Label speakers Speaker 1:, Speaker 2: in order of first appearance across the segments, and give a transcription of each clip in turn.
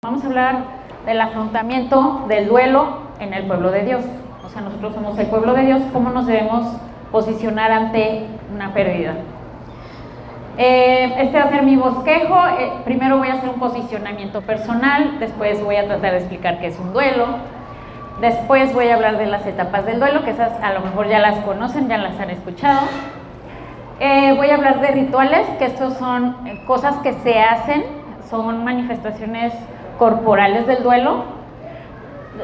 Speaker 1: Vamos a hablar del afrontamiento del duelo en el pueblo de Dios. O sea, nosotros somos el pueblo de Dios, ¿cómo nos debemos posicionar ante una pérdida? Este va a ser mi bosquejo. Primero voy a hacer un posicionamiento personal, después voy a tratar de explicar qué es un duelo, después voy a hablar de las etapas del duelo, que esas a lo mejor ya las conocen, ya las han escuchado. Voy a hablar de rituales, que estos son cosas que se hacen, son manifestaciones corporales del duelo.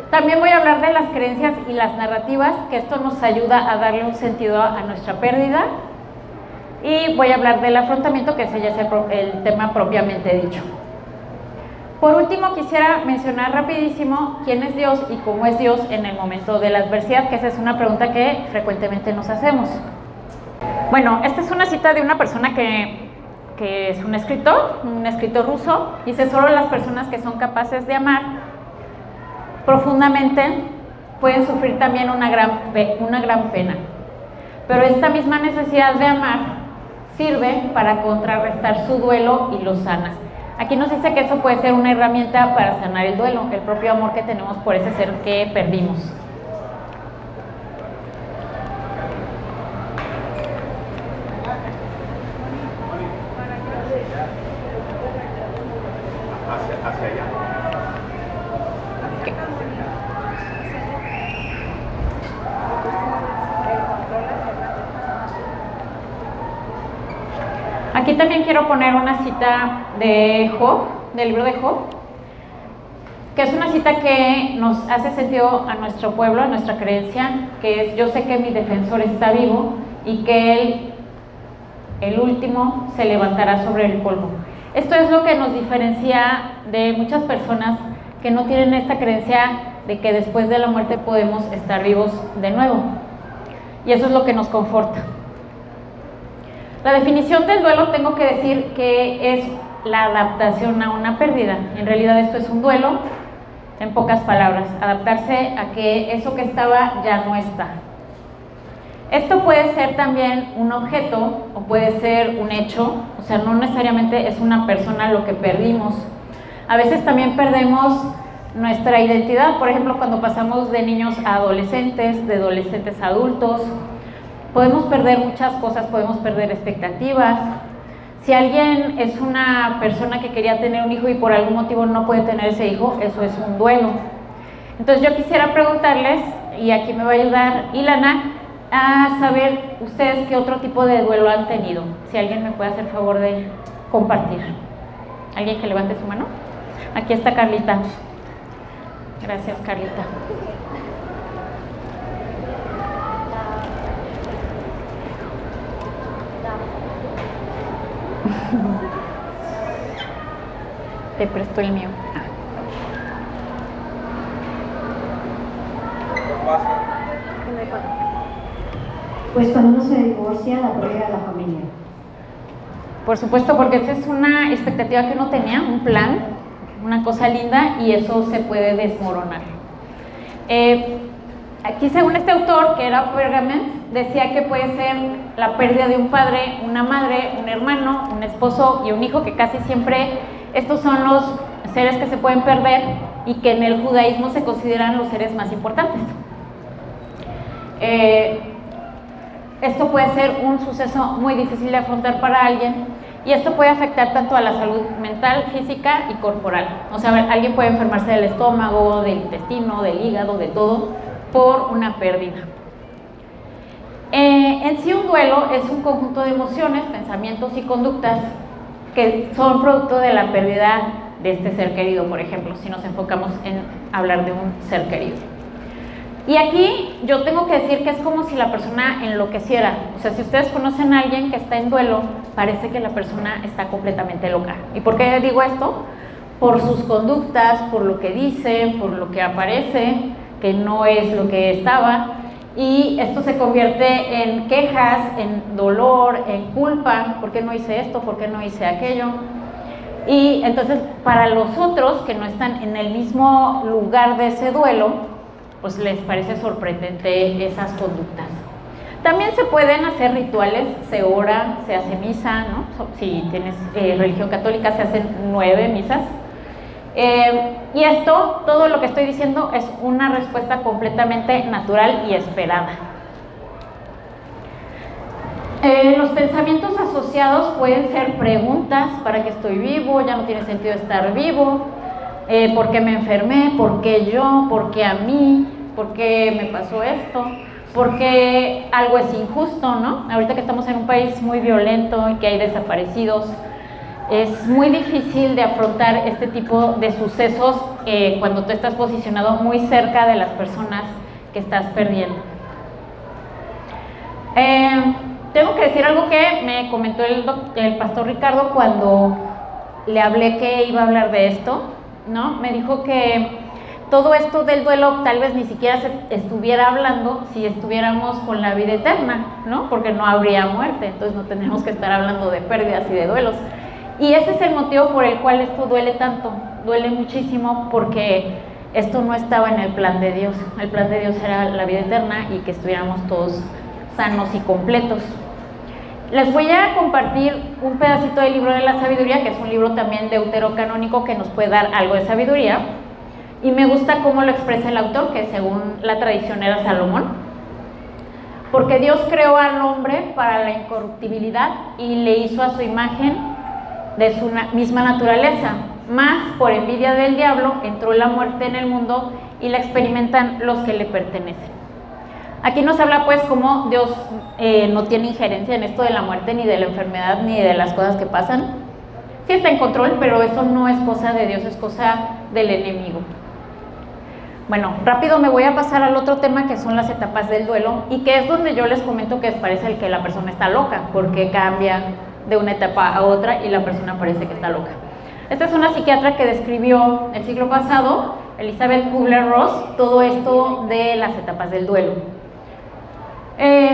Speaker 1: También voy a hablar de las creencias y las narrativas, que esto nos ayuda a darle un sentido a nuestra pérdida. Y voy a hablar del afrontamiento, que ese ya es el tema propiamente dicho. Por último, quisiera mencionar rapidísimo quién es Dios y cómo es Dios en el momento de la adversidad, que esa es una pregunta que frecuentemente nos hacemos. Bueno, esta es una cita de una persona que es un escritor ruso. Dice: solo las personas que son capaces de amar profundamente pueden sufrir también una gran pena. Pero esta misma necesidad de amar sirve para contrarrestar su duelo y lo sana. Aquí nos dice que eso puede ser una herramienta para sanar el duelo, el propio amor que tenemos por ese ser que perdimos.
Speaker 2: Hacia allá.
Speaker 1: Okay. Aquí también quiero poner una cita de Job, del libro de Job, que es una cita que nos hace sentido a nuestro pueblo, a nuestra creencia, que es: yo sé que mi defensor está vivo y que él, el último, se levantará sobre el polvo. Esto es lo que nos diferencia de muchas personas que no tienen esta creencia de que después de la muerte podemos estar vivos de nuevo. Y eso es lo que nos conforta. La definición del duelo, tengo que decir que es la adaptación a una pérdida. En realidad esto es un duelo, en pocas palabras, adaptarse a que eso que estaba ya no está. Esto puede ser también un objeto o puede ser un hecho, o sea, no necesariamente es una persona lo que perdimos. A veces también perdemos nuestra identidad, por ejemplo, cuando pasamos de niños a adolescentes, de adolescentes a adultos. Podemos perder muchas cosas, podemos perder expectativas. Si alguien es una persona que quería tener un hijo y por algún motivo no puede tener ese hijo, eso es un duelo. Entonces yo quisiera preguntarles, y aquí me va a ayudar Ilana, a saber ustedes qué otro tipo de duelo han tenido. Si alguien me puede hacer favor de compartir. ¿Alguien que levante su mano? Aquí está Carlita. Gracias, Carlita. Te presto el mío.
Speaker 3: Pues cuando uno se divorcia, la pérdida de la familia.
Speaker 1: Por supuesto, porque esa es una expectativa que uno tenía, un plan, una cosa linda, y eso se puede desmoronar. Aquí, según este autor, que era Pergament, decía que puede ser la pérdida de un padre, una madre, un hermano, un esposo y un hijo, que casi siempre estos son los seres que se pueden perder y que en el judaísmo se consideran los seres más importantes. Esto puede ser un suceso muy difícil de afrontar para alguien, y esto puede afectar tanto a la salud mental, física y corporal. O sea, alguien puede enfermarse del estómago, del intestino, del hígado, de todo, por una pérdida. En sí, un duelo es un conjunto de emociones, pensamientos y conductas que son producto de la pérdida de este ser querido, por ejemplo, si nos enfocamos en hablar de un ser querido. Y aquí yo tengo que decir que es como si la persona enloqueciera. O sea, si ustedes conocen a alguien que está en duelo, parece que la persona está completamente loca. ¿Y por qué digo esto? Por sus conductas, por lo que dice, por lo que aparece, que no es lo que estaba. Y esto se convierte en quejas, en dolor, en culpa. ¿Por qué no hice esto? ¿Por qué no hice aquello? Y entonces, para los otros que no están en el mismo lugar de ese duelo, pues les parece sorprendente esas conductas. También se pueden hacer rituales, se ora, se hace misa, ¿no? Si tienes religión católica, se hacen 9 misas. Y esto, todo lo que estoy diciendo, es una respuesta completamente natural y esperada. Los pensamientos asociados pueden ser preguntas: ¿para qué estoy vivo? ¿Ya no tiene sentido estar vivo? ¿Por qué me enfermé? ¿Por qué yo? ¿Por qué a mí? ¿Por qué me pasó esto? ¿Por qué algo es injusto, no? Ahorita que estamos en un país muy violento y que hay desaparecidos, es muy difícil de afrontar este tipo de sucesos cuando tú estás posicionado muy cerca de las personas que estás perdiendo. Tengo que decir algo que me comentó el pastor Ricardo cuando le hablé que iba a hablar de esto, ¿no? Me dijo que todo esto del duelo tal vez ni siquiera se estuviera hablando si estuviéramos con la vida eterna, ¿no? Porque no habría muerte, entonces no tenemos que estar hablando de pérdidas y de duelos. Y ese es el motivo por el cual esto duele tanto, duele muchísimo, porque esto no estaba en el plan de Dios. El plan de Dios era la vida eterna y que estuviéramos todos sanos y completos. Les voy a compartir un pedacito del libro de la sabiduría, que es un libro también deuterocanónico que nos puede dar algo de sabiduría, y me gusta cómo lo expresa el autor, que según la tradición era Salomón. Porque Dios creó al hombre para la incorruptibilidad y le hizo a su imagen de su misma naturaleza, mas por envidia del diablo entró la muerte en el mundo y la experimentan los que le pertenecen. Aquí nos habla pues cómo Dios no tiene injerencia en esto de la muerte, ni de la enfermedad, ni de las cosas que pasan. Sí está en control, pero eso no es cosa de Dios, es cosa del enemigo. Bueno, rápido me voy a pasar al otro tema, que son las etapas del duelo, y que es donde yo les comento que parece el que la persona está loca, porque cambia de una etapa a otra y la persona parece que está loca. Esta es una psiquiatra que describió el siglo pasado, Elizabeth Kubler-Ross, todo esto de las etapas del duelo.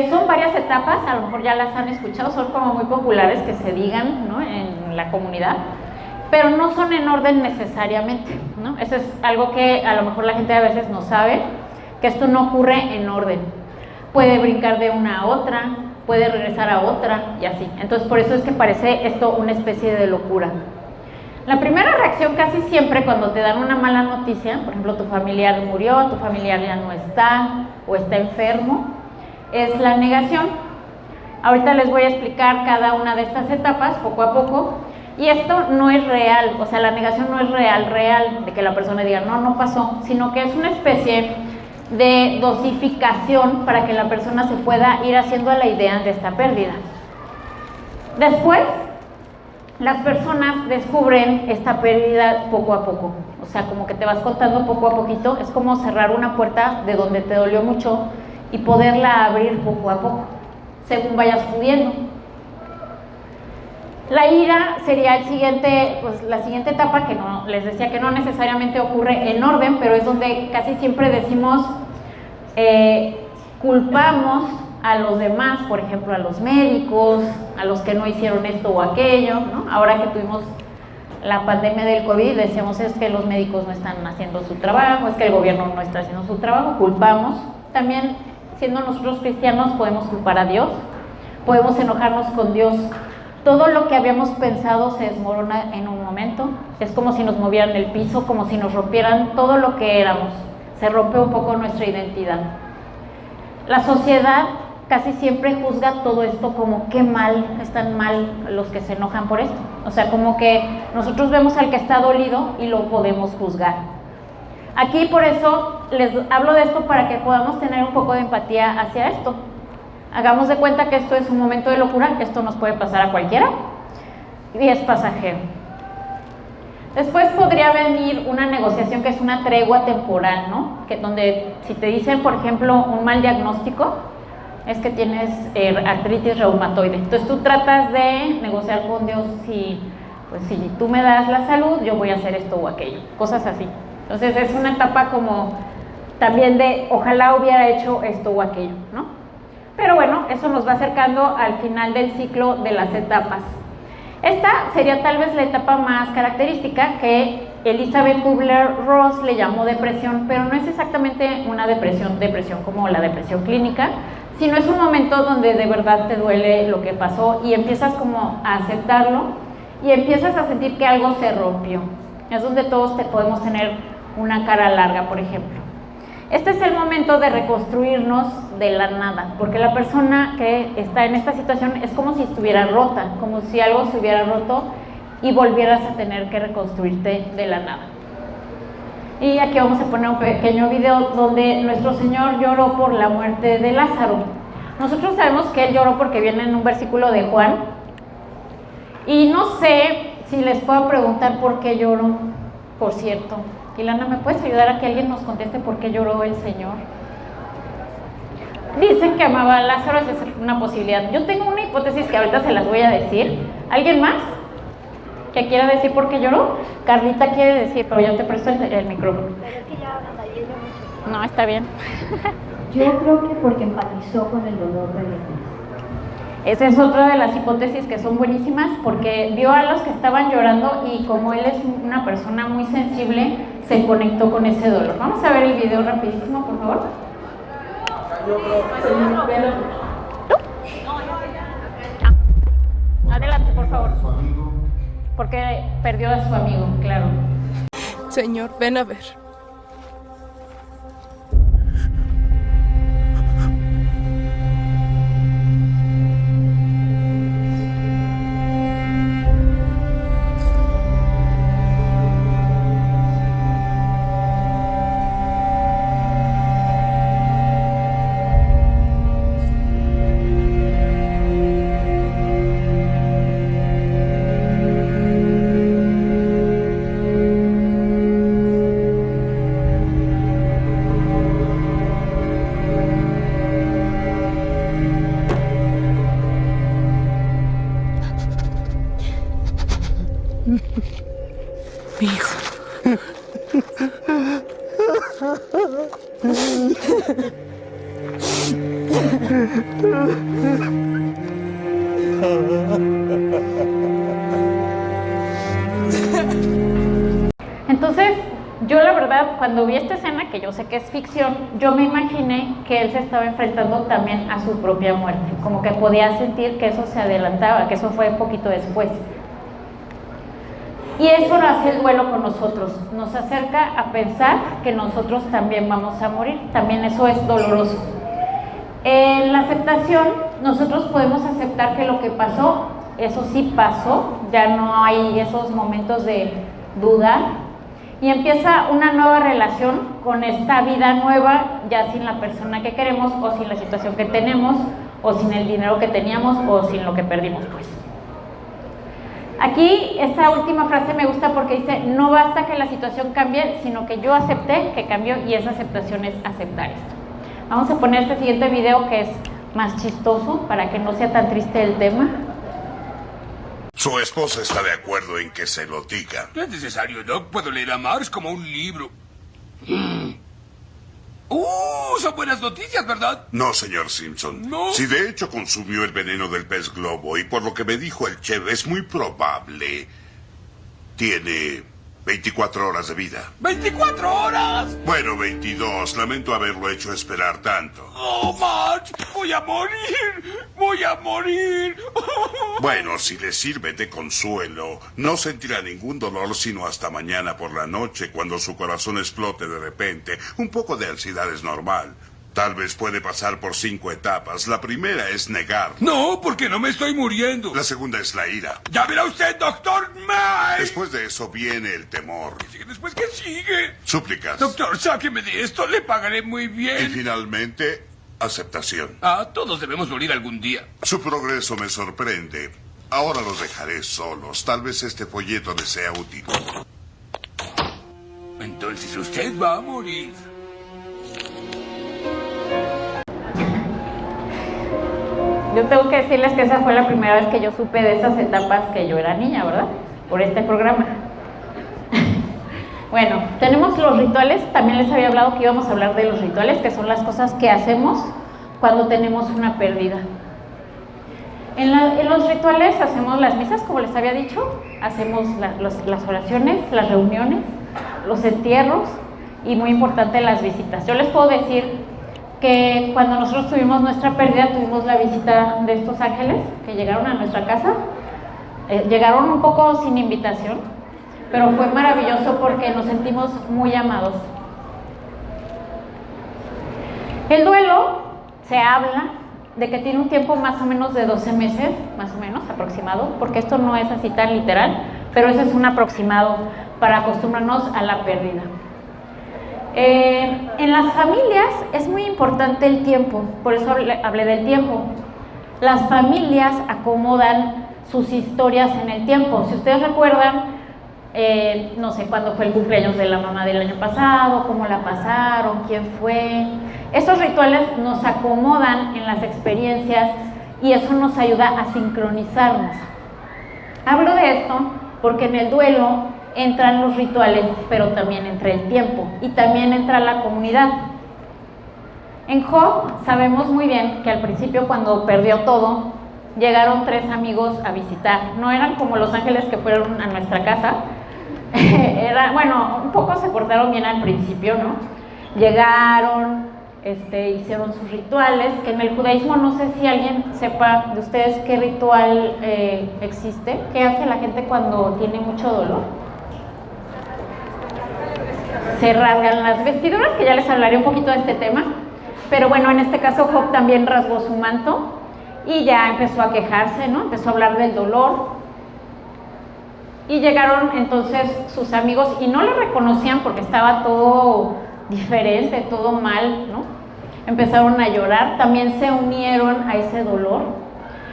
Speaker 1: Son varias etapas, a lo mejor ya las han escuchado, son como muy populares que se digan, ¿no?, en la comunidad, pero no son en orden necesariamente, ¿no? Eso es algo que a lo mejor la gente a veces no sabe, que esto no ocurre en orden. Puede brincar de una a otra, puede regresar a otra y así. Entonces por eso es que parece esto una especie de locura. La primera reacción casi siempre cuando te dan una mala noticia, por ejemplo tu familiar murió, tu familiar ya no está o está enfermo, es la negación. Ahorita les voy a explicar cada una de estas etapas poco a poco. Y esto no es real, o sea, la negación no es real, de que la persona diga, no pasó, sino que es una especie de dosificación para que la persona se pueda ir haciendo a la idea de esta pérdida. Después, las personas descubren esta pérdida poco a poco, o sea, como que te vas contando poco a poquito, es como cerrar una puerta de donde te dolió mucho y poderla abrir poco a poco, según vayas pudiendo. La ira sería la siguiente etapa, que no, les decía que no necesariamente ocurre en orden, pero es donde casi siempre decimos, culpamos a los demás, por ejemplo a los médicos, a los que no hicieron esto o aquello, ¿no? Ahora que tuvimos la pandemia del COVID, decíamos es que los médicos no están haciendo su trabajo, es que el gobierno no está haciendo su trabajo, culpamos. También, siendo nosotros cristianos, podemos culpar a Dios, podemos enojarnos con Dios. Todo lo que habíamos pensado se desmorona en un momento, es como si nos movieran el piso, como si nos rompieran todo lo que éramos, se rompe un poco nuestra identidad. La sociedad casi siempre juzga todo esto como qué mal, están mal los que se enojan por esto, o sea, como que nosotros vemos al que está dolido y lo podemos juzgar. Aquí por eso les hablo de esto para que podamos tener un poco de empatía hacia esto. Hagamos de cuenta que esto es un momento de locura, esto nos puede pasar a cualquiera y es pasajero. Después podría venir una negociación que es una tregua temporal, ¿no? Donde si te dicen, por ejemplo, un mal diagnóstico, es que tienes artritis reumatoide. Entonces tú tratas de negociar con Dios si tú me das la salud, yo voy a hacer esto o aquello, cosas así. Entonces es una etapa como también de ojalá hubiera hecho esto o aquello, ¿no? Pero bueno, eso nos va acercando al final del ciclo de las etapas. Esta sería tal vez la etapa más característica, que Elizabeth Kubler-Ross le llamó depresión, pero no es exactamente una depresión como la depresión clínica, sino es un momento donde de verdad te duele lo que pasó y empiezas como a aceptarlo y empiezas a sentir que algo se rompió, Es donde todos podemos tener una cara larga, por ejemplo. Este es el momento de reconstruirnos de la nada, porque la persona que está en esta situación es como si estuviera rota, como si algo se hubiera roto y volvieras a tener que reconstruirte de la nada. Y aquí vamos a poner un pequeño video donde nuestro Señor lloró por la muerte de Lázaro. Nosotros sabemos que Él lloró porque viene en un versículo de Juan, y no sé si les puedo preguntar por qué lloró, por cierto. Ilana, ¿me puedes ayudar a que alguien nos conteste por qué lloró el Señor? Dicen que amaba a Lázaro, esa es una posibilidad. Yo tengo una hipótesis que ahorita se las voy a decir. ¿Alguien más que quiera decir por qué lloró? Carlita quiere decir, pero yo te presto el micrófono.
Speaker 3: Pero es que ya hablan de ella mucho.
Speaker 1: No, está bien.
Speaker 3: Yo creo que porque empatizó con el dolor de Jesús.
Speaker 1: Esa es otra de las hipótesis que son buenísimas, porque vio a los que estaban llorando y como él es una persona muy sensible, se conectó con ese dolor. Vamos a ver el video rapidísimo, por favor. Adelante, por favor. Porque perdió a su amigo, claro.
Speaker 2: Señor, ven a ver. Mi hijo.
Speaker 1: Entonces, yo la verdad, cuando vi esta escena, que yo sé que es ficción, yo me imaginé que él se estaba enfrentando también a su propia muerte, como que podía sentir que eso se adelantaba, que eso fue poquito después. Y eso hace el duelo con nosotros, nos acerca a pensar que nosotros también vamos a morir, también eso es doloroso. En la aceptación, nosotros podemos aceptar que lo que pasó, eso sí pasó, ya no hay esos momentos de dudar, y empieza una nueva relación con esta vida nueva, ya sin la persona que queremos, o sin la situación que tenemos, o sin el dinero que teníamos, o sin lo que perdimos, pues. Aquí esta última frase me gusta porque dice, no basta que la situación cambie, sino que yo acepté que cambió, y esa aceptación es aceptar esto. Vamos a poner este siguiente video que es más chistoso para que no sea tan triste el tema.
Speaker 4: Su esposa está de acuerdo en que se lo diga.
Speaker 5: No es necesario, Doc. Puedo leer a Marx como un libro. Son buenas noticias, ¿verdad?
Speaker 4: No, señor Simpson.
Speaker 5: No.
Speaker 4: Si de hecho consumió el veneno del pez globo, y por lo que me dijo el chef, es muy probable. Tiene 24 horas de vida.
Speaker 5: ¡24 horas!
Speaker 4: Bueno, 22. Lamento haberlo hecho esperar tanto.
Speaker 5: ¡Oh, Marge! ¡Voy a morir! ¡Voy a morir!
Speaker 4: Bueno, si le sirve de consuelo, no sentirá ningún dolor sino hasta mañana por la noche, cuando su corazón explote de repente. Un poco de ansiedad es normal. Tal vez puede pasar por 5 etapas. La primera es negar.
Speaker 5: No, porque no me estoy muriendo.
Speaker 4: La segunda es la ira.
Speaker 5: ¡Ya verá usted, Doctor May!
Speaker 4: Después de eso viene el temor.
Speaker 5: ¿Después qué sigue?
Speaker 4: Súplicas.
Speaker 5: Doctor, sáqueme de esto. Le pagaré muy
Speaker 4: Y
Speaker 5: bien.
Speaker 4: finalmente, aceptación.
Speaker 5: Todos debemos morir algún día.
Speaker 4: Su progreso me sorprende. Ahora los dejaré solos. Tal vez este folleto les sea útil.
Speaker 5: Entonces usted va a morir.
Speaker 1: Yo tengo que decirles que esa fue la primera vez que yo supe de esas etapas que yo era niña, ¿verdad? Por este programa. Bueno, tenemos los rituales. También les había hablado que íbamos a hablar de los rituales, que son las cosas que hacemos cuando tenemos una pérdida. En los rituales hacemos las misas, como les había dicho, hacemos las oraciones, las reuniones, los entierros y, muy importante, las visitas. Yo les puedo decir que cuando nosotros tuvimos nuestra pérdida, tuvimos la visita de estos ángeles que llegaron a nuestra casa. Llegaron un poco sin invitación, pero fue maravilloso porque nos sentimos muy amados. El duelo se habla de que tiene un tiempo más o menos de 12 meses, más o menos aproximado, porque esto no es así tan literal, pero ese es un aproximado para acostumbrarnos a la pérdida. En las familias es muy importante el tiempo, por eso hablé del tiempo. Las familias acomodan sus historias en el tiempo. Si ustedes recuerdan, no sé cuándo fue el cumpleaños de la mamá del año pasado, cómo la pasaron, quién fue. Estos rituales nos acomodan en las experiencias y eso nos ayuda a sincronizarnos. Hablo de esto porque en el duelo entran los rituales, pero también entra el tiempo y también entra la comunidad. En Job sabemos muy bien que al principio, cuando perdió todo, llegaron 3 amigos a visitar. No eran como los ángeles que fueron a nuestra casa. Bueno, un poco se portaron bien al principio, ¿no? Llegaron, hicieron sus rituales, que en el judaísmo, no sé si alguien sepa de ustedes qué ritual existe. ¿Qué hace la gente cuando tiene mucho dolor? Se rasgan las vestiduras, que ya les hablaré un poquito de este tema. Pero bueno, en este caso Job también rasgó su manto y ya empezó a quejarse, ¿no? Empezó a hablar del dolor. Y llegaron entonces sus amigos y no lo reconocían porque estaba todo diferente, todo mal, ¿no? Empezaron a llorar, también se unieron a ese dolor.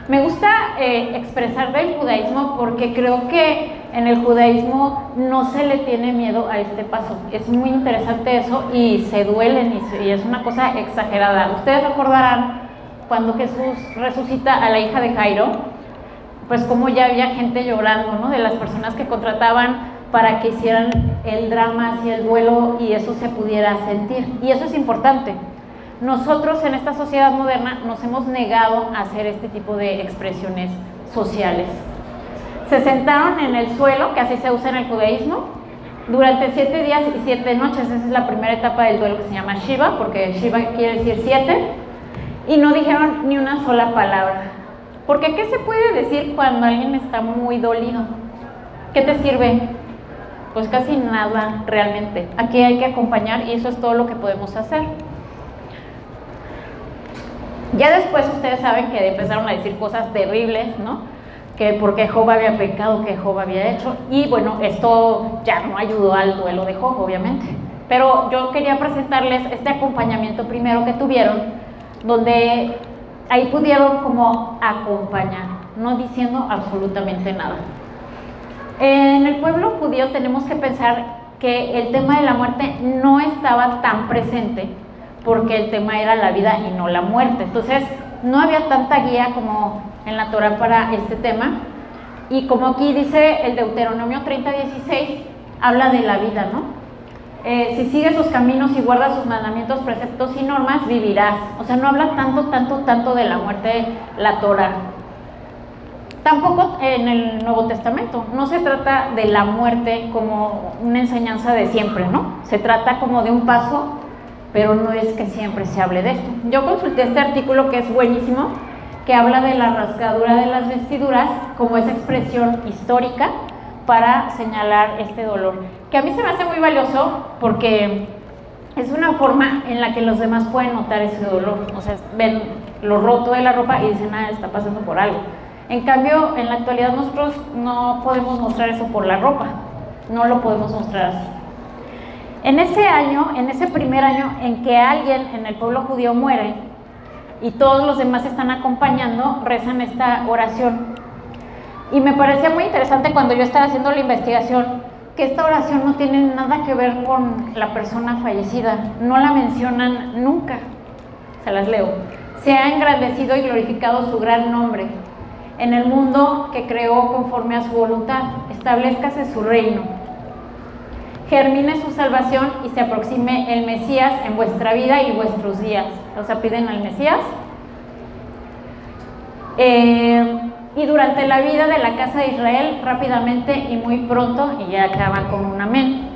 Speaker 1: Me gusta expresar del judaísmo porque creo que en el judaísmo no se le tiene miedo a este paso. Es muy interesante eso y se duelen y es una cosa exagerada. Ustedes recordarán cuando Jesús resucita a la hija de Jairo, pues como ya había gente llorando, ¿no? De las personas que contrataban para que hicieran el drama hacia el duelo y eso se pudiera sentir. Y eso es importante. Nosotros en esta sociedad moderna nos hemos negado a hacer este tipo de expresiones sociales. Se sentaron en el suelo, que así se usa en el judaísmo, durante 7 días y 7 noches. Esa es la primera etapa del duelo, que se llama Shiva, porque Shiva quiere decir 7, y no dijeron ni una sola palabra. Porque ¿qué se puede decir cuando alguien está muy dolido? ¿Qué te sirve? Pues casi nada realmente. Aquí hay que acompañar y eso es todo lo que podemos hacer. Ya después ustedes saben que empezaron a decir cosas terribles, ¿no? Que porque Job había pecado, que Job había hecho. Y bueno, esto ya no ayudó al duelo de Job, obviamente. Pero yo quería presentarles este acompañamiento primero que tuvieron, donde ahí pudieron como acompañar, no diciendo absolutamente nada. En el pueblo judío tenemos que pensar que el tema de la muerte no estaba tan presente, porque el tema era la vida y no la muerte. Entonces, no había tanta guía como en la Torah para este tema. Y como aquí dice el Deuteronomio 30:16, habla de la vida, ¿no? Si sigues sus caminos y guardas sus mandamientos, preceptos y normas, vivirás. O sea, no habla tanto de la muerte la Torah. Tampoco en el Nuevo Testamento. No se trata de la muerte como una enseñanza de siempre, ¿no? Se trata como de un paso, pero no es que siempre se hable de esto. Yo consulté este artículo que es buenísimo, que habla de la rasgadura de las vestiduras como esa expresión histórica para señalar este dolor, que a mí se me hace muy valioso porque es una forma en la que los demás pueden notar ese dolor. O sea, ven lo roto de la ropa y dicen, está pasando por algo. En cambio, en la actualidad nosotros no podemos mostrar eso por la ropa, no lo podemos mostrar así. En ese año, en ese primer año en que alguien en el pueblo judío muere y todos los demás están acompañando, rezan esta oración. Y me parecía muy interesante cuando yo estaba haciendo la investigación que esta oración no tiene nada que ver con la persona fallecida, no la mencionan nunca. Se las leo. Se ha engrandecido y glorificado su gran nombre en el mundo que creó conforme a su voluntad, establezcase su reino. Germine su salvación y se aproxime el Mesías en vuestra vida y vuestros días. O sea, piden al Mesías. Y durante la vida de la casa de Israel, rápidamente y muy pronto, y ya acaban con un amén.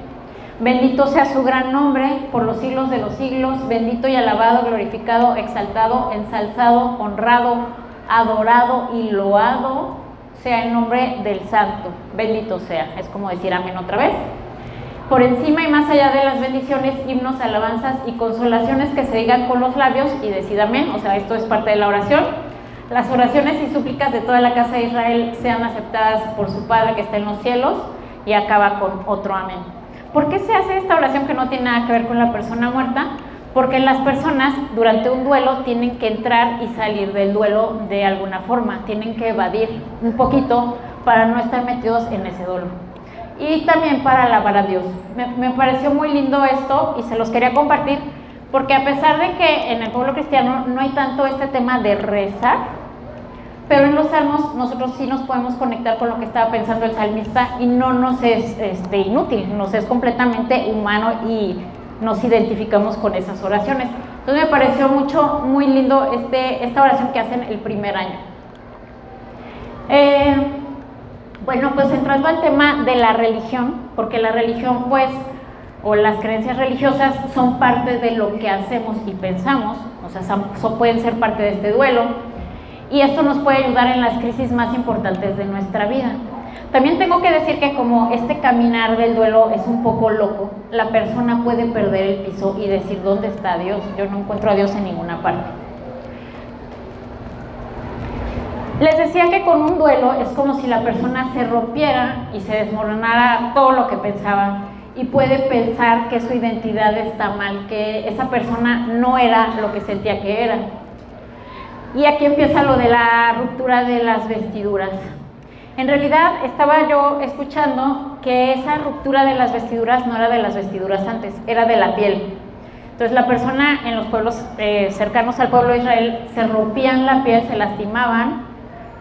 Speaker 1: Bendito sea su gran nombre por los siglos de los siglos, bendito y alabado, glorificado, exaltado, ensalzado, honrado, adorado y loado sea el nombre del santo, bendito sea, es como decir amén otra vez. Por encima y más allá de las bendiciones, himnos, alabanzas y consolaciones que se digan con los labios y decid amén, o sea, esto es parte de la oración. Las oraciones y súplicas de toda la casa de Israel sean aceptadas por su Padre que está en los cielos, y acaba con otro amén. ¿Por qué se hace esta oración que no tiene nada que ver con la persona muerta? Porque las personas durante un duelo tienen que entrar y salir del duelo de alguna forma, tienen que evadir un poquito para no estar metidos en ese dolor. Y también para alabar a Dios. Me pareció muy lindo esto y se los quería compartir, porque a pesar de que en el pueblo cristiano no hay tanto este tema de rezar, pero en los salmos nosotros sí nos podemos conectar con lo que estaba pensando el salmista y no nos es inútil, nos es completamente humano y nos identificamos con esas oraciones. Entonces me pareció muy lindo esta oración que hacen el primer año. Bueno, pues entrando al tema de la religión, porque la religión pues, o las creencias religiosas son parte de lo que hacemos y pensamos, o sea, pueden ser parte de este duelo, y esto nos puede ayudar en las crisis más importantes de nuestra vida. También tengo que decir que como este caminar del duelo es un poco loco, la persona puede perder el piso y decir, ¿dónde está Dios? Yo no encuentro a Dios en ninguna parte. Les decía que con un duelo es como si la persona se rompiera y se desmoronara todo lo que pensaba, y puede pensar que su identidad está mal, que esa persona no era lo que sentía que era. Y aquí empieza lo de la ruptura de las vestiduras. En realidad estaba yo escuchando que esa ruptura de las vestiduras no era de las vestiduras antes, era de la piel. Entonces la persona en los pueblos cercanos al pueblo de Israel se rompían la piel, se lastimaban,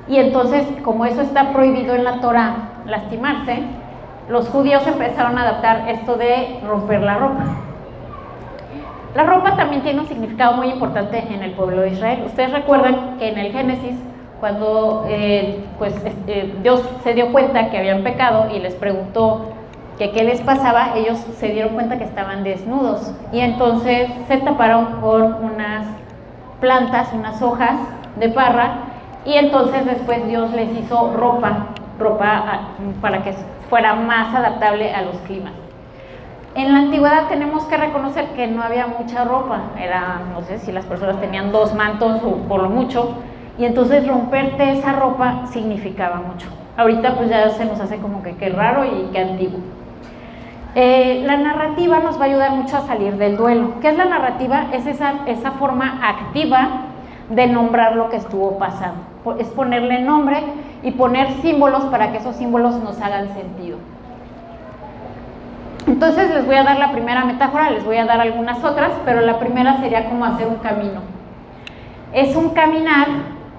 Speaker 1: y entonces como eso está prohibido en la Torá, lastimarse, los judíos empezaron a adaptar esto de romper la ropa. La ropa también tiene un significado muy importante en el pueblo de Israel. Ustedes recuerdan que en el Génesis, cuando Dios se dio cuenta que habían pecado y les preguntó que qué les pasaba, ellos se dieron cuenta que estaban desnudos y entonces se taparon con unas plantas, unas hojas de parra, y entonces después Dios les hizo ropa para que fuera más adaptable a los climas. En la antigüedad tenemos que reconocer que no había mucha ropa, no sé si las personas tenían 2 mantos o por lo mucho, y entonces romperte esa ropa significaba mucho. Ahorita pues ya se nos hace como que qué raro y qué antiguo. La narrativa nos va a ayudar mucho a salir del duelo. ¿Qué es la narrativa? Es esa forma activa de nombrar lo que estuvo pasando. Es ponerle nombre y poner símbolos para que esos símbolos nos hagan sentido. Entonces les voy a dar la primera metáfora, les voy a dar algunas otras, pero la primera sería como hacer un camino. Es un caminar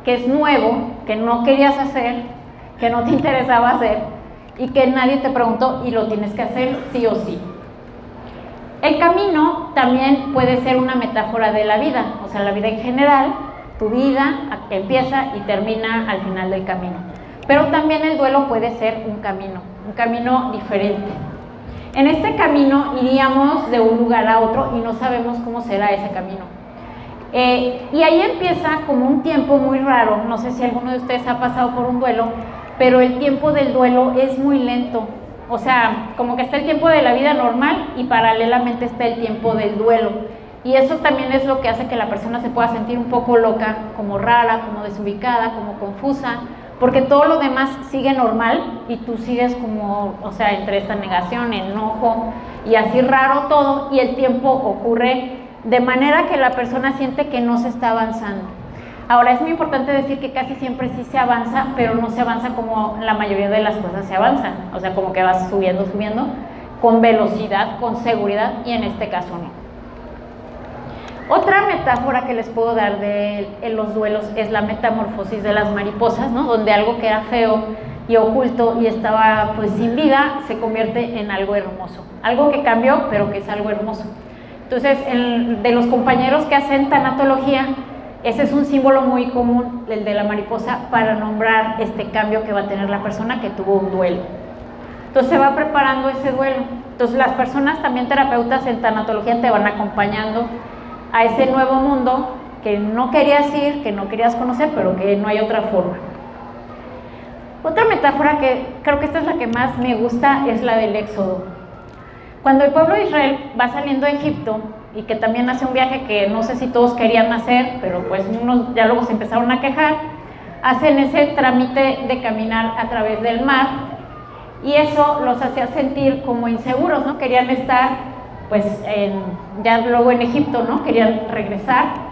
Speaker 1: que es nuevo, que no querías hacer, que no te interesaba hacer y que nadie te preguntó y lo tienes que hacer sí o sí. El camino también puede ser una metáfora de la vida, o sea, la vida en general, tu vida empieza y termina al final del camino. Pero también el duelo puede ser un camino diferente. En este camino iríamos de un lugar a otro y no sabemos cómo será ese camino. Y ahí empieza como un tiempo muy raro, no sé si alguno de ustedes ha pasado por un duelo, pero el tiempo del duelo es muy lento. O sea, como que está el tiempo de la vida normal y paralelamente está el tiempo del duelo. Y eso también es lo que hace que la persona se pueda sentir un poco loca, como rara, como desubicada, como confusa, porque todo lo demás sigue normal y tú sigues como, o sea, entre esta negación, enojo y así raro todo, y el tiempo ocurre de manera que la persona siente que no se está avanzando. Ahora, es muy importante decir que casi siempre sí se avanza, pero no se avanza como la mayoría de las cosas se avanzan, o sea, como que vas subiendo, con velocidad, con seguridad, y en este caso no. Otra metáfora que les puedo dar en los duelos es la metamorfosis de las mariposas, ¿no? Donde algo que era feo y oculto y estaba pues sin vida se convierte en algo hermoso, algo que cambió pero que es algo hermoso. Entonces, de los compañeros que hacen tanatología, ese es un símbolo muy común, el de la mariposa, para nombrar este cambio que va a tener la persona que tuvo un duelo. Entonces se va preparando ese duelo. Entonces las personas, también terapeutas en tanatología, te van acompañando a ese nuevo mundo que no querías ir, que no querías conocer, pero que no hay otra forma. Otra metáfora que creo que esta es la que más me gusta es la del Éxodo. Cuando el pueblo de Israel va saliendo de Egipto y que también hace un viaje que no sé si todos querían hacer, pero pues unos ya luego se empezaron a quejar, hacen ese trámite de caminar a través del mar y eso los hacía sentir como inseguros, ¿no? Querían estar pues ya luego en Egipto, ¿no? Querían regresar.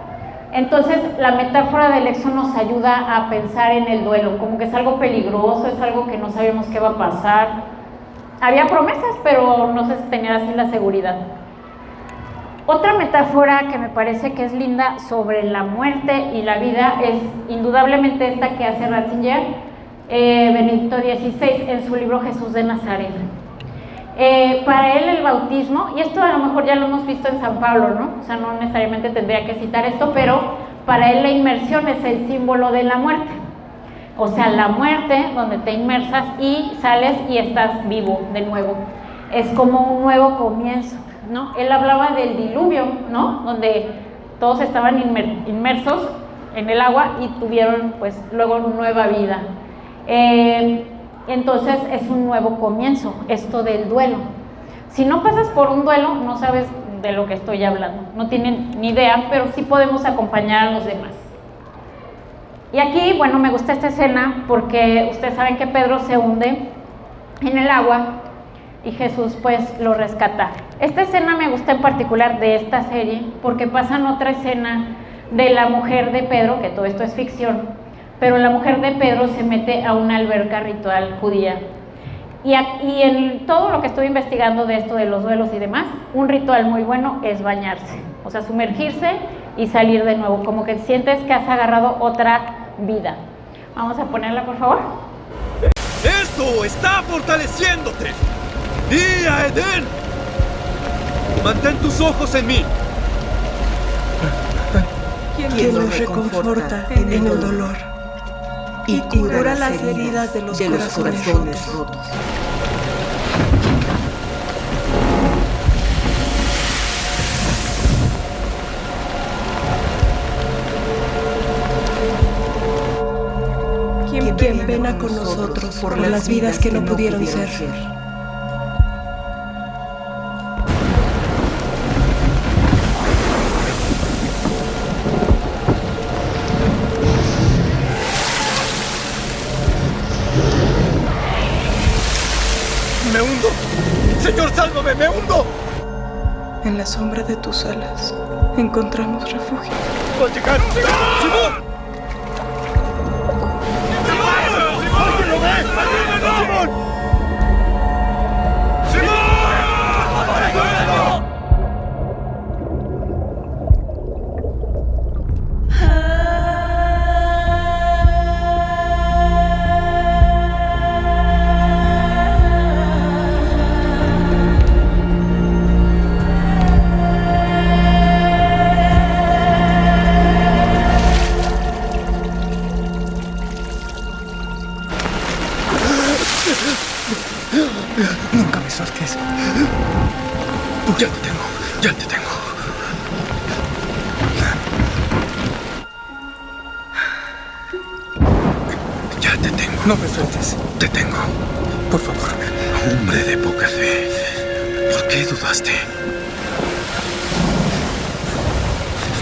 Speaker 1: Entonces la metáfora del Éxodo nos ayuda a pensar en el duelo, como que es algo peligroso, es algo que no sabemos qué va a pasar. Había promesas, pero no se tenía así la seguridad. Otra metáfora que me parece que es linda sobre la muerte y la vida es indudablemente esta que hace Ratzinger, Benedicto XVI, en su libro Jesús de Nazaret. Para él el bautismo, y esto a lo mejor ya lo hemos visto en San Pablo, ¿no? O sea, no necesariamente tendría que citar esto, pero para él la inmersión es el símbolo de la muerte. O sea, la muerte donde te inmersas y sales y estás vivo de nuevo. Es como un nuevo comienzo, ¿no? Él hablaba del diluvio, ¿no? Donde todos estaban inmersos en el agua y tuvieron pues luego nueva vida. Entonces es un nuevo comienzo, esto del duelo. Si no pasas por un duelo, no sabes de lo que estoy hablando, no tienen ni idea, pero sí podemos acompañar a los demás. Y aquí, bueno, me gusta esta escena porque ustedes saben que Pedro se hunde en el agua y Jesús pues lo rescata. Esta escena me gusta en particular de esta serie porque pasan otra escena de la mujer de Pedro, que todo esto es ficción, pero la mujer de Pedro se mete a una alberca ritual judía. Y en todo lo que estoy investigando de esto de los duelos y demás, un ritual muy bueno es bañarse, o sea, sumergirse y salir de nuevo, como que sientes que has agarrado otra vida. Vamos a ponerla, por favor.
Speaker 5: ¡Esto está fortaleciéndote! ¡Y a Edén! Mantén tus ojos en mí.
Speaker 2: Quien nos reconforta en el dolor y cura las heridas de los corazones rotos. Quien pena con nosotros por las vidas que no pudieron ser.
Speaker 5: ¡Me hundo! ¡Señor, sálvame! ¡Me hundo!
Speaker 2: En la sombra de tus alas encontramos refugio.
Speaker 5: ¡Va a llegar! ¡Simón! ¡Simón! ¿Lo ves? ¡Simón! ¡Simón!
Speaker 6: Nunca me sueltes. Ya te tengo, ya te tengo. Ya te tengo. No me sueltes. Te tengo. Por favor. Hombre de poca fe. ¿Por qué dudaste?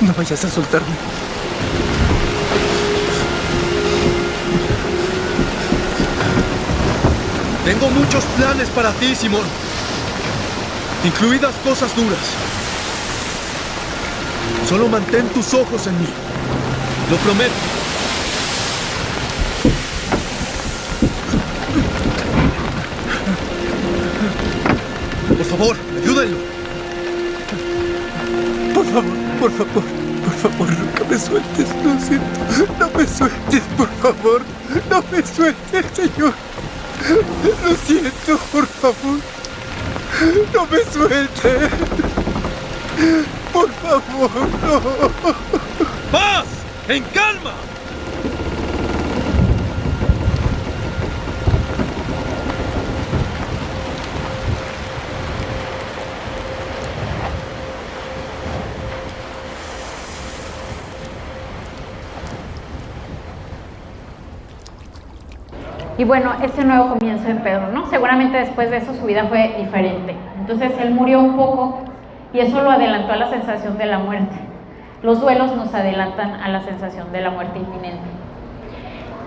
Speaker 6: No vayas a soltarme.
Speaker 5: Tengo muchos planes para ti, Simón. Incluidas cosas duras. Solo mantén tus ojos en mí. Lo prometo. Por favor, ayúdenlo.
Speaker 6: Por favor, nunca me sueltes, lo siento. No me sueltes, por favor. No me sueltes, Señor. Lo siento, por favor. No me sueltes. Por favor, no.
Speaker 5: ¡Paz! ¡En calma!
Speaker 1: Y bueno, ese nuevo comienzo de Pedro, ¿no? Seguramente después de eso su vida fue diferente. Entonces él murió un poco y eso lo adelantó a la sensación de la muerte. Los duelos nos adelantan a la sensación de la muerte inminente.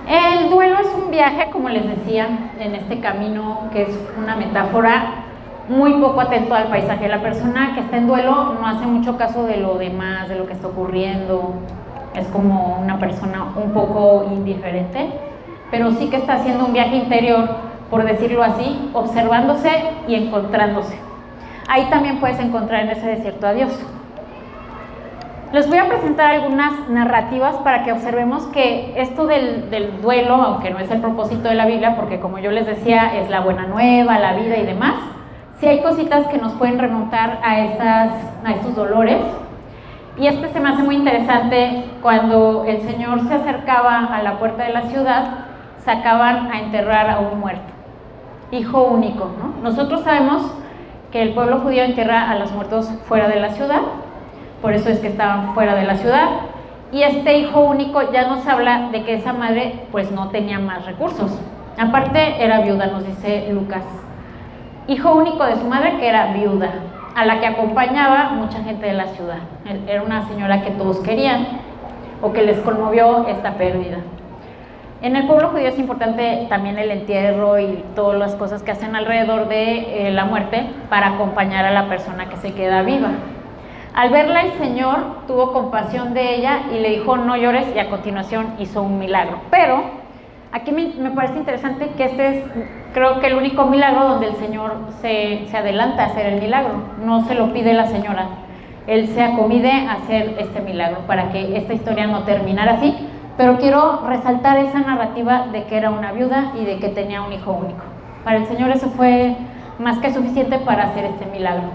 Speaker 1: El duelo es un viaje, como les decía, en este camino que es una metáfora muy poco atento al paisaje. La persona que está en duelo no hace mucho caso de lo demás, de lo que está ocurriendo. Es como una persona un poco indiferente, pero sí que está haciendo un viaje interior, por decirlo así, observándose y encontrándose. Ahí también puedes encontrar en ese desierto a Dios. Les voy a presentar algunas narrativas para que observemos que esto del duelo, aunque no es el propósito de la Biblia, porque como yo les decía, es la buena nueva, la vida y demás, sí hay cositas que nos pueden remontar a estos dolores. Y se me hace muy interesante. Cuando el Señor se acercaba a la puerta de la ciudad, sacaban a enterrar a un muerto, hijo único, ¿no? Nosotros sabemos que el pueblo judío entierra a los muertos fuera de la ciudad, por eso es que estaban fuera de la ciudad, y este hijo único ya nos habla de que esa madre pues no tenía más recursos, aparte era viuda, nos dice Lucas, hijo único de su madre que era viuda, a la que acompañaba mucha gente de la ciudad. Era una señora que todos querían o que les conmovió esta pérdida. En el pueblo judío es importante también el entierro y todas las cosas que hacen alrededor de la muerte para acompañar a la persona que se queda viva. Al verla, el Señor tuvo compasión de ella y le dijo no llores, y a continuación hizo un milagro. Pero aquí me parece interesante que es, creo que el único milagro donde el Señor se adelanta a hacer el milagro. No se lo pide la señora, Él se acomide a hacer este milagro para que esta historia no terminara así. Pero quiero resaltar esa narrativa de que era una viuda y de que tenía un hijo único. Para el Señor eso fue más que suficiente para hacer este milagro.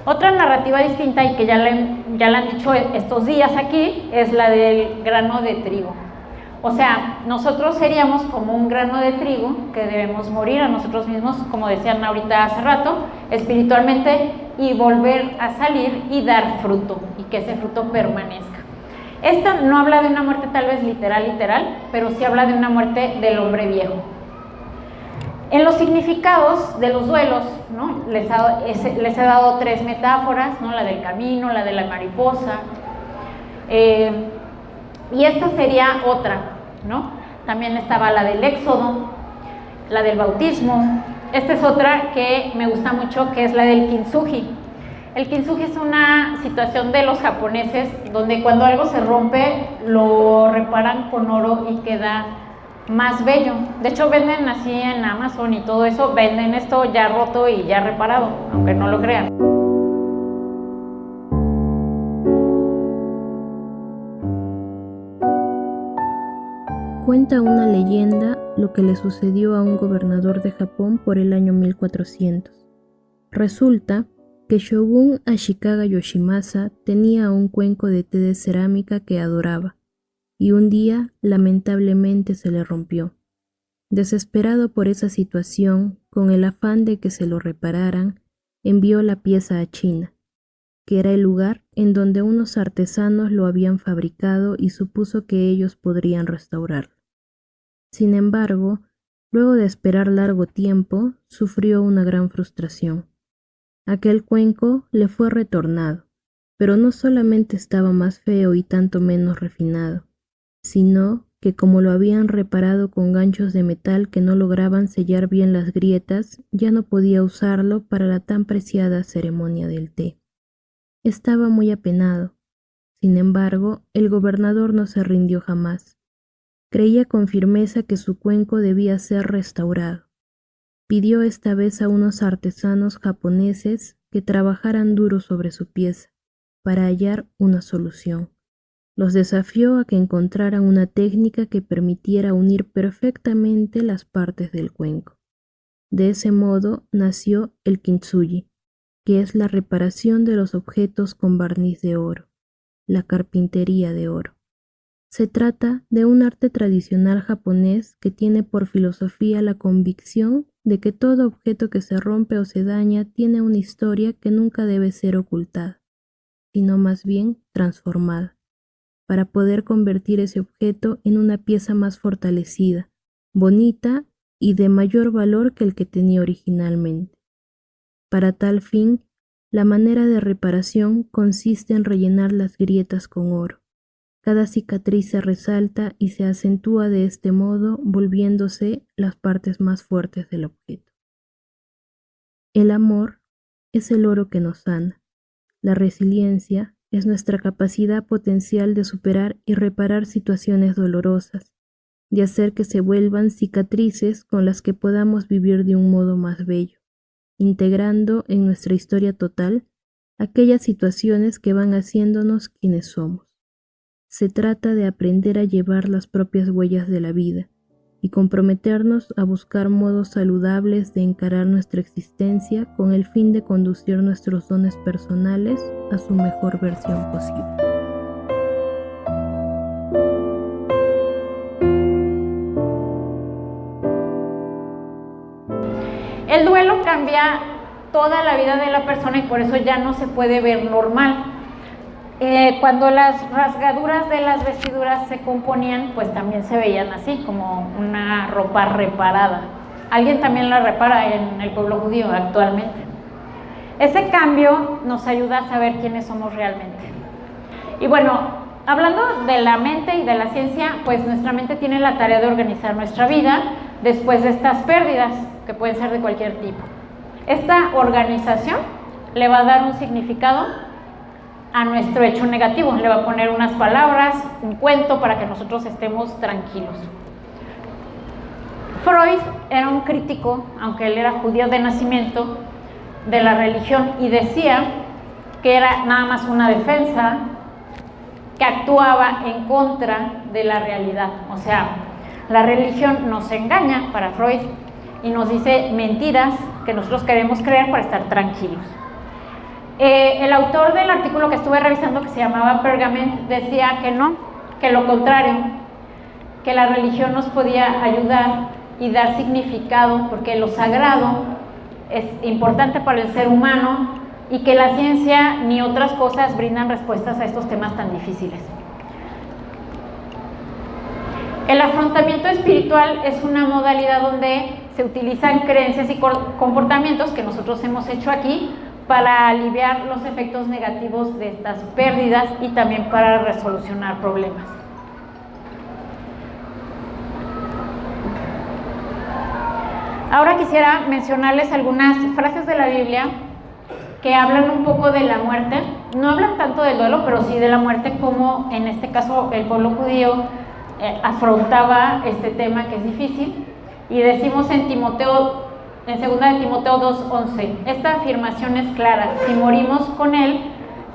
Speaker 1: Otra narrativa distinta, y que ya la han dicho estos días aquí, es la del grano de trigo. O sea, nosotros seríamos como un grano de trigo que debemos morir a nosotros mismos, como decían ahorita hace rato, espiritualmente, y volver a salir y dar fruto, y que ese fruto permanezca. Esta no habla de una muerte tal vez literal, pero sí habla de una muerte del hombre viejo. En los significados de los duelos, ¿no? les he dado 3 metáforas, ¿no? La del camino, la de la mariposa, y esta sería otra, ¿no? También estaba la del éxodo, la del bautismo. Esta es otra que me gusta mucho, que es la del kintsugi. El kintsugi es una situación de los japoneses donde cuando algo se rompe lo reparan con oro y queda más bello. De hecho venden así en Amazon y todo eso, venden esto ya roto y ya reparado, aunque no lo crean.
Speaker 7: Cuenta una leyenda lo que le sucedió a un gobernador de Japón por el año 1400. Resulta que Shogun Ashikaga Yoshimasa tenía un cuenco de té de cerámica que adoraba, y un día lamentablemente se le rompió. Desesperado por esa situación, con el afán de que se lo repararan, envió la pieza a China, que era el lugar en donde unos artesanos lo habían fabricado y supuso que ellos podrían restaurarlo. Sin embargo, luego de esperar largo tiempo, sufrió una gran frustración. Aquel cuenco le fue retornado, pero no solamente estaba más feo y tanto menos refinado, sino que como lo habían reparado con ganchos de metal que no lograban sellar bien las grietas, ya no podía usarlo para la tan preciada ceremonia del té. Estaba muy apenado. Sin embargo, el gobernador no se rindió jamás. Creía con firmeza que su cuenco debía ser restaurado. Pidió esta vez a unos artesanos japoneses que trabajaran duro sobre su pieza, para hallar una solución. Los desafió a que encontraran una técnica que permitiera unir perfectamente las partes del cuenco. De ese modo nació el kintsugi, que es la reparación de los objetos con barniz de oro, la carpintería de oro. Se trata de un arte tradicional japonés que tiene por filosofía la convicción de que todo objeto que se rompe o se daña tiene una historia que nunca debe ser ocultada, sino más bien transformada, para poder convertir ese objeto en una pieza más fortalecida, bonita y de mayor valor que el que tenía originalmente. Para tal fin, la manera de reparación consiste en rellenar las grietas con oro. Cada cicatriz se resalta y se acentúa de este modo, volviéndose las partes más fuertes del objeto. El amor es el oro que nos sana. La resiliencia es nuestra capacidad potencial de superar y reparar situaciones dolorosas, de hacer que se vuelvan cicatrices con las que podamos vivir de un modo más bello, integrando en nuestra historia total aquellas situaciones que van haciéndonos quienes somos. Se trata de aprender a llevar las propias huellas de la vida y comprometernos a buscar modos saludables de encarar nuestra existencia con el fin de conducir nuestros dones personales a su mejor versión posible.
Speaker 1: El duelo cambia toda la vida de la persona y por eso ya no se puede ver normal. Cuando las rasgaduras de las vestiduras se componían, pues también se veían así, como una ropa reparada. Alguien también la repara en el pueblo judío actualmente. Ese cambio nos ayuda a saber quiénes somos realmente. Y bueno, hablando de la mente y de la ciencia, pues nuestra mente tiene la tarea de organizar nuestra vida después de estas pérdidas, que pueden ser de cualquier tipo. Esta organización le va a dar un significado a nuestro hecho negativo, le va a poner unas palabras, un cuento para que nosotros estemos tranquilos. Freud era un crítico, aunque él era judío de nacimiento, de la religión y decía que era nada más una defensa que actuaba en contra de la realidad. O sea, la religión nos engaña para Freud y nos dice mentiras que nosotros queremos creer para estar tranquilos. El autor del artículo que estuve revisando, que se llamaba Pergament, decía que no, que lo contrario, que la religión nos podía ayudar y dar significado, porque lo sagrado es importante para el ser humano y que la ciencia ni otras cosas brindan respuestas a estos temas tan difíciles. El afrontamiento espiritual es una modalidad donde se utilizan creencias y comportamientos que nosotros hemos hecho aquí para aliviar los efectos negativos de estas pérdidas y también para resolucionar problemas. Ahora quisiera mencionarles algunas frases de la Biblia que hablan un poco de la muerte. No hablan tanto del duelo, pero sí de la muerte, como en este caso el pueblo judío afrontaba este tema que es difícil. Y decimos en Timoteo, en 2 de Timoteo 2:11, esta afirmación es clara: si morimos con Él,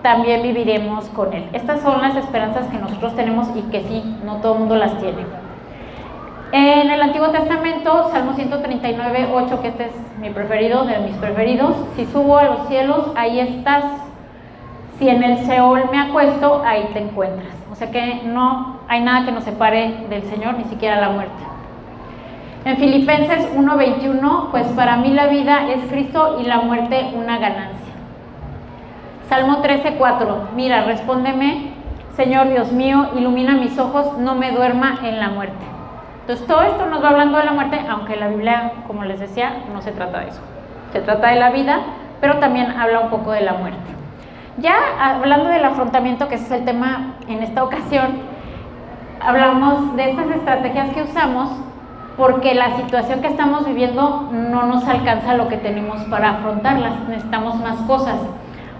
Speaker 1: también viviremos con Él. Estas son las esperanzas que nosotros tenemos y que sí, no todo el mundo las tiene. En el Antiguo Testamento, Salmo 139:8, que este es mi preferido, de mis preferidos: si subo a los cielos, ahí estás; si en el Seol me acuesto, ahí te encuentras. O sea que no hay nada que nos separe del Señor, ni siquiera la muerte. En Filipenses 1:21, pues para mí la vida es Cristo y la muerte una ganancia. Salmo 13:4, mira, respóndeme, Señor Dios mío, ilumina mis ojos, no me duerma en la muerte. Entonces todo esto nos va hablando de la muerte, aunque la Biblia, como les decía, no se trata de eso. Se trata de la vida, pero también habla un poco de la muerte. Ya hablando del afrontamiento, que ese es el tema en esta ocasión, hablamos de estas estrategias que usamos porque la situación que estamos viviendo no nos alcanza lo que tenemos para afrontarlas, necesitamos más cosas.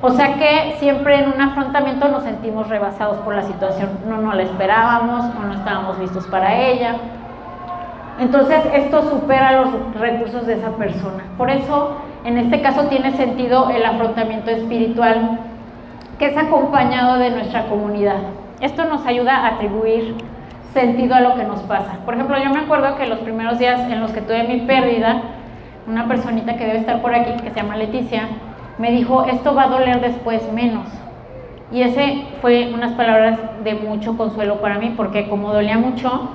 Speaker 1: O sea que siempre en un afrontamiento nos sentimos rebasados por la situación, no la esperábamos o no estábamos listos para ella. Entonces esto supera los recursos de esa persona. Por eso en este caso tiene sentido el afrontamiento espiritual, que es acompañado de nuestra comunidad. Esto nos ayuda a atribuir sentido a lo que nos pasa. Por ejemplo, yo me acuerdo que los primeros días en los que tuve mi pérdida, una personita que debe estar por aquí, que se llama Leticia, me dijo, esto va a doler después menos. Y ese fue unas palabras de mucho consuelo para mí, porque como dolía mucho,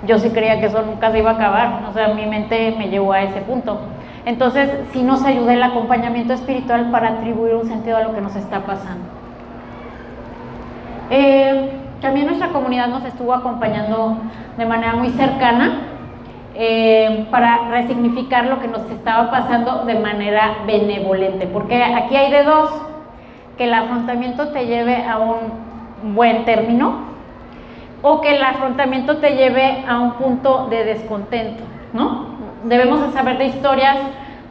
Speaker 1: yo sí creía que eso nunca se iba a acabar. O sea, mi mente me llevó a ese punto. Entonces, sí nos ayuda el acompañamiento espiritual para atribuir un sentido a lo que nos está pasando. También nuestra comunidad nos estuvo acompañando de manera muy cercana. para resignificar lo que nos estaba pasando de manera benevolente, porque aquí hay de dos: que el afrontamiento te lleve a un buen término o que el afrontamiento te lleve a un punto de descontento, ¿no? Debemos de saber de historias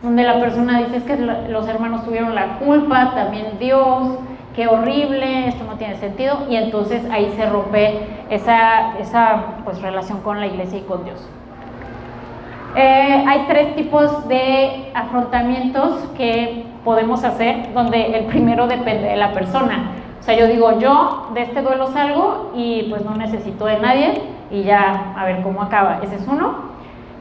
Speaker 1: donde la persona dice: es que los hermanos tuvieron la culpa, también Dios, qué horrible, esto no tiene sentido, y entonces ahí se rompe esa pues, relación con la iglesia y con Dios. Hay tres tipos de afrontamientos que podemos hacer, donde el primero depende de la persona. O sea, yo digo, yo de este duelo salgo y pues no necesito de nadie y ya a ver cómo acaba. Ese es uno,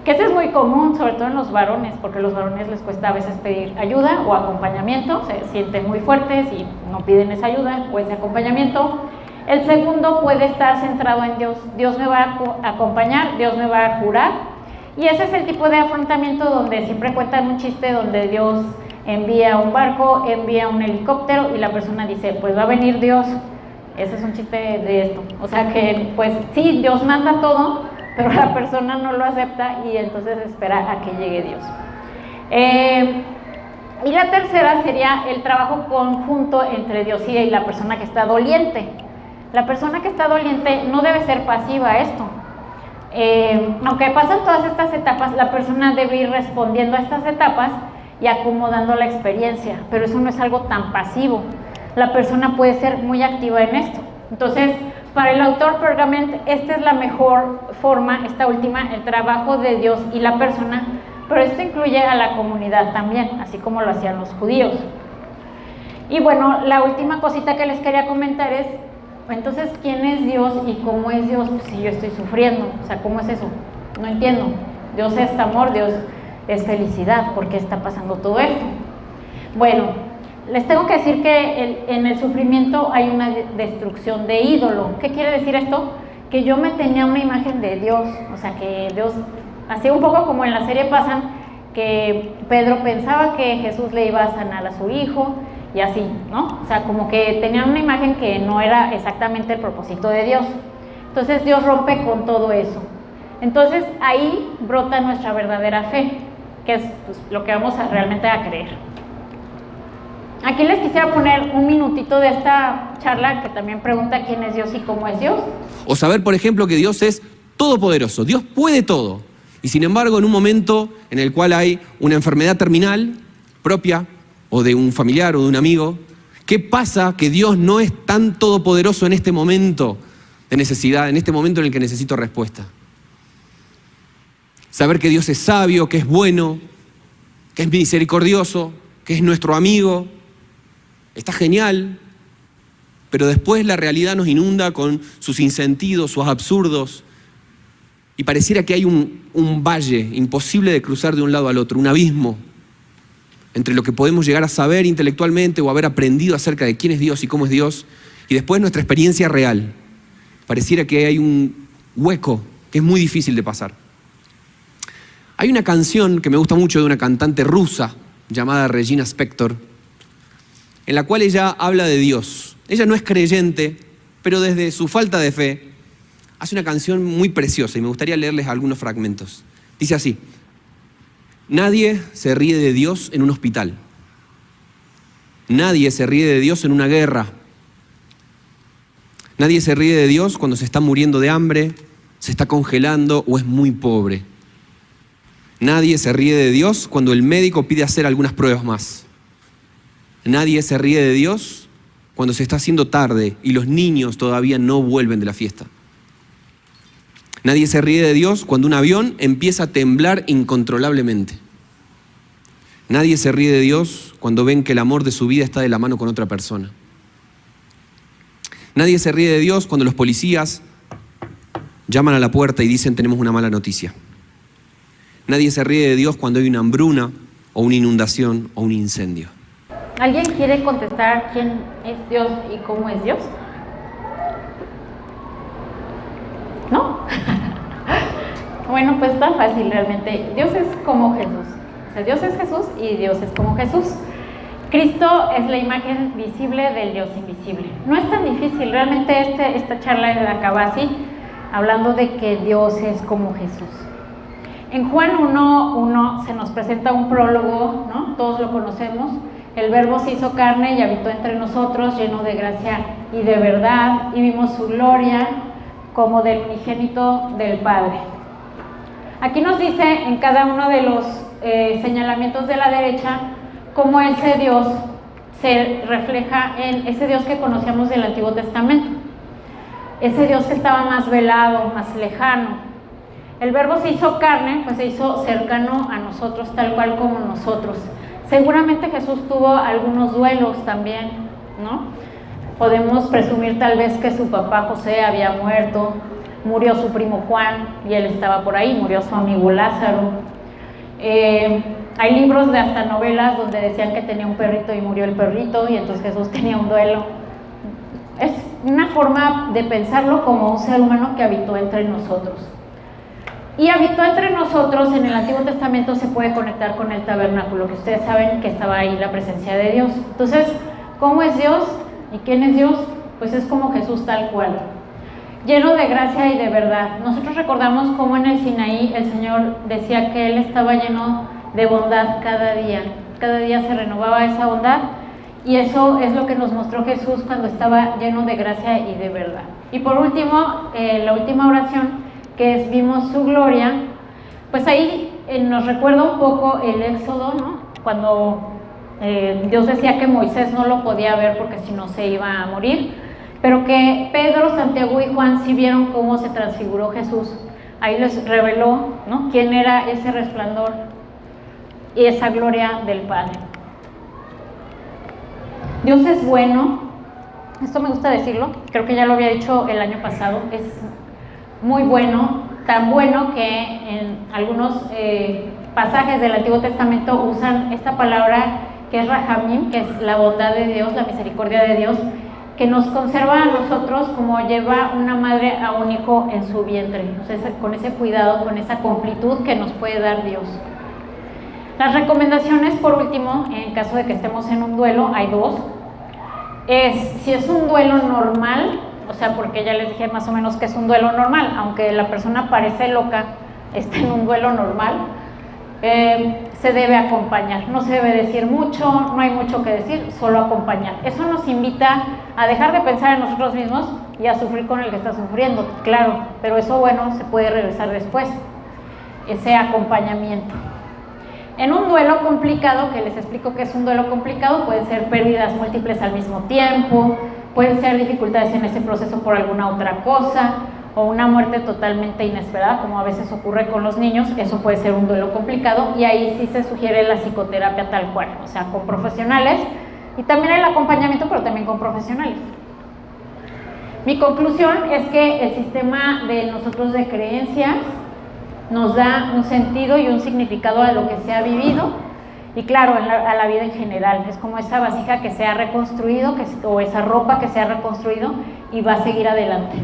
Speaker 1: que ese es muy común, sobre todo en los varones, porque a los varones les cuesta a veces pedir ayuda o acompañamiento, se sienten muy fuertes y no piden esa ayuda o ese acompañamiento. El segundo puede estar centrado en Dios. Dios me va a acompañar, Dios me va a curar. Y ese es el tipo de afrontamiento donde siempre cuentan un chiste donde Dios envía un barco, envía un helicóptero y la persona dice, pues va a venir Dios. Ese es un chiste de esto. O sea que, pues sí, Dios manda todo, pero la persona no lo acepta y entonces espera a que llegue Dios. Y la tercera sería el trabajo conjunto entre Dios y la persona que está doliente. La persona que está doliente no debe ser pasiva a esto. Aunque pasan todas estas etapas, la persona debe ir respondiendo a estas etapas y acomodando la experiencia, pero eso no es algo tan pasivo. La persona puede ser muy activa en esto. Entonces, para el autor Pergament, esta es la mejor forma, esta última, el trabajo de Dios y la persona, pero esto incluye a la comunidad también, así como lo hacían los judíos. Y bueno, la última cosita que les quería comentar es, entonces, ¿quién es Dios y cómo es Dios? Pues si yo estoy sufriendo, o sea, ¿cómo es eso? No entiendo. Dios es amor, Dios es felicidad, ¿por qué está pasando todo esto? Bueno, les tengo que decir que en el sufrimiento hay una destrucción de ídolo. ¿Qué quiere decir esto? Que yo me tenía una imagen de Dios, o sea, que Dios, así un poco como en la serie pasan, que Pedro pensaba que Jesús le iba a sanar a su hijo, y así, ¿no? O sea, como que tenían una imagen que no era exactamente el propósito de Dios. Entonces Dios rompe con todo eso. Entonces ahí brota nuestra verdadera fe, que es pues, lo que vamos realmente a creer. Aquí les quisiera poner un minutito de esta charla que también pregunta quién es Dios y cómo es Dios.
Speaker 8: O saber, por ejemplo, que Dios es todopoderoso, Dios puede todo. Y sin embargo, en un momento en el cual hay una enfermedad terminal propia, o de un familiar o de un amigo, ¿qué pasa que Dios no es tan todopoderoso en este momento de necesidad, en este momento en el que necesito respuesta? Saber que Dios es sabio, que es bueno, que es misericordioso, que es nuestro amigo, está genial, pero después la realidad nos inunda con sus sinsentidos, sus absurdos, y pareciera que hay un valle imposible de cruzar de un lado al otro, un abismo entre lo que podemos llegar a saber intelectualmente o haber aprendido acerca de quién es Dios y cómo es Dios, y después nuestra experiencia real. Pareciera que hay un hueco que es muy difícil de pasar. Hay una canción que me gusta mucho de una cantante rusa llamada Regina Spektor, en la cual ella habla de Dios. Ella no es creyente, pero desde su falta de fe hace una canción muy preciosa y me gustaría leerles algunos fragmentos. Dice así: nadie se ríe de Dios en un hospital. Nadie se ríe de Dios en una guerra. Nadie se ríe de Dios cuando se está muriendo de hambre, se está congelando o es muy pobre. Nadie se ríe de Dios cuando el médico pide hacer algunas pruebas más. Nadie se ríe de Dios cuando se está haciendo tarde y los niños todavía no vuelven de la fiesta. Nadie se ríe de Dios cuando un avión empieza a temblar incontrolablemente. Nadie se ríe de Dios cuando ven que el amor de su vida está de la mano con otra persona. Nadie se ríe de Dios cuando los policías llaman a la puerta y dicen tenemos una mala noticia. Nadie se ríe de Dios cuando hay una hambruna o una inundación o un incendio.
Speaker 1: ¿Alguien quiere contestar quién es Dios y cómo es Dios? ¿No? Bueno, pues está fácil realmente. Dios es como Jesús. O sea, Dios es Jesús y Dios es como Jesús. Cristo es la imagen visible del Dios invisible. No es tan difícil. Realmente esta charla acaba así, hablando de que Dios es como Jesús. En Juan 1:1 se nos presenta un prólogo, ¿no? Todos lo conocemos. El Verbo se hizo carne y habitó entre nosotros, lleno de gracia y de verdad, y vimos su gloria como del unigénito del Padre. Aquí nos dice en cada uno de los señalamientos de la derecha cómo ese Dios se refleja en ese Dios que conocíamos del Antiguo Testamento, ese Dios que estaba más velado, más lejano. El Verbo se hizo carne, pues se hizo cercano a nosotros, tal cual como nosotros. Seguramente Jesús tuvo algunos duelos también, ¿no? Podemos presumir tal vez que su papá José había muerto, murió su primo Juan y él estaba por ahí, murió su amigo Lázaro. Hay libros de hasta novelas donde decían que tenía un perrito y murió el perrito y entonces Jesús tenía un duelo. Es una forma de pensarlo como un ser humano que habitó entre nosotros. Y habitó entre nosotros, en el Antiguo Testamento se puede conectar con el tabernáculo, que ustedes saben que estaba ahí la presencia de Dios. Entonces, ¿cómo es Dios? ¿Y quién es Dios? Pues es como Jesús tal cual, lleno de gracia y de verdad. Nosotros recordamos cómo en el Sinaí el Señor decía que Él estaba lleno de bondad cada día se renovaba esa bondad, y eso es lo que nos mostró Jesús cuando estaba lleno de gracia y de verdad. Y por último, la última oración, que es vimos su gloria, pues ahí nos recuerda un poco el Éxodo, ¿no? Cuando Dios decía que Moisés no lo podía ver porque si no se iba a morir, pero que Pedro, Santiago y Juan sí vieron cómo se transfiguró Jesús. Ahí les reveló, ¿no?, quién era ese resplandor y esa gloria del Padre. Dios es bueno, esto me gusta decirlo, creo que ya lo había dicho el año pasado, es muy bueno, tan bueno que en algunos pasajes del Antiguo Testamento usan esta palabra que es Rahamim, que es la bondad de Dios, la misericordia de Dios, que nos conserva a nosotros como lleva una madre a un hijo en su vientre, o sea, con ese cuidado, con esa completud que nos puede dar Dios. Las recomendaciones, por último, en caso de que estemos en un duelo, hay dos. Si es un duelo normal, o sea, porque ya les dije más o menos que es un duelo normal, aunque la persona parece loca, está en un duelo normal, se debe acompañar, no se debe decir mucho, no hay mucho que decir, solo acompañar. Eso nos invita a dejar de pensar en nosotros mismos y a sufrir con el que está sufriendo, claro, pero eso, bueno, se puede regresar después, ese acompañamiento. En un duelo complicado, que les explico que es un duelo complicado, pueden ser pérdidas múltiples al mismo tiempo, pueden ser dificultades en ese proceso por alguna otra cosa, o una muerte totalmente inesperada, como a veces ocurre con los niños. Eso puede ser un duelo complicado, y ahí sí se sugiere la psicoterapia tal cual, o sea, con profesionales, y también el acompañamiento, pero también con profesionales. Mi conclusión es que el sistema de nosotros de creencias nos da un sentido y un significado a lo que se ha vivido, y claro, a la vida en general. Es como esa vasija que se ha reconstruido, o esa ropa que se ha reconstruido y va a seguir adelante.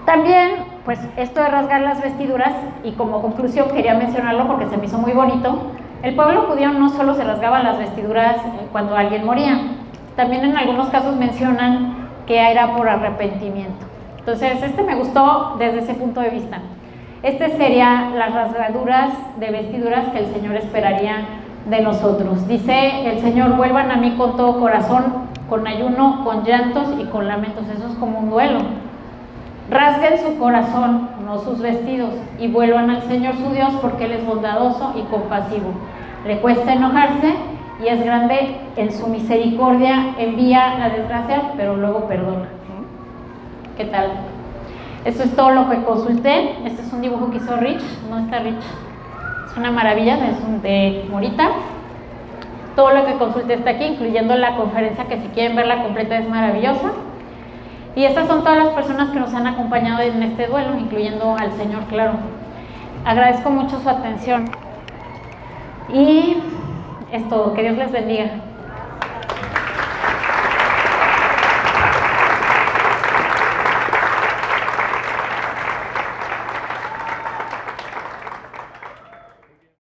Speaker 1: También, pues esto de rasgar las vestiduras, y como conclusión quería mencionarlo porque se me hizo muy bonito, el pueblo judío no solo se rasgaba las vestiduras cuando alguien moría, también en algunos casos mencionan que era por arrepentimiento. Entonces, me gustó desde ese punto de vista. Sería las rasgaduras de vestiduras que el Señor esperaría de nosotros. Dice el Señor: vuelvan a mí con todo corazón, con ayuno, con llantos y con lamentos. Eso es como un duelo. Rasguen su corazón, no sus vestidos, y vuelvan al Señor su Dios, porque Él es bondadoso y compasivo. Le cuesta enojarse y es grande en su misericordia, envía la desgracia, pero luego perdona. ¿Qué tal? Esto es todo lo que consulté. Este es un dibujo que hizo Rich, no está Rich, es una maravilla, es de Morita. Todo lo que consulté está aquí, incluyendo la conferencia, que si quieren verla completa es maravillosa. Y estas son todas las personas que nos han acompañado en este duelo, incluyendo al Señor, claro. Agradezco mucho su atención y es todo. Que Dios les bendiga.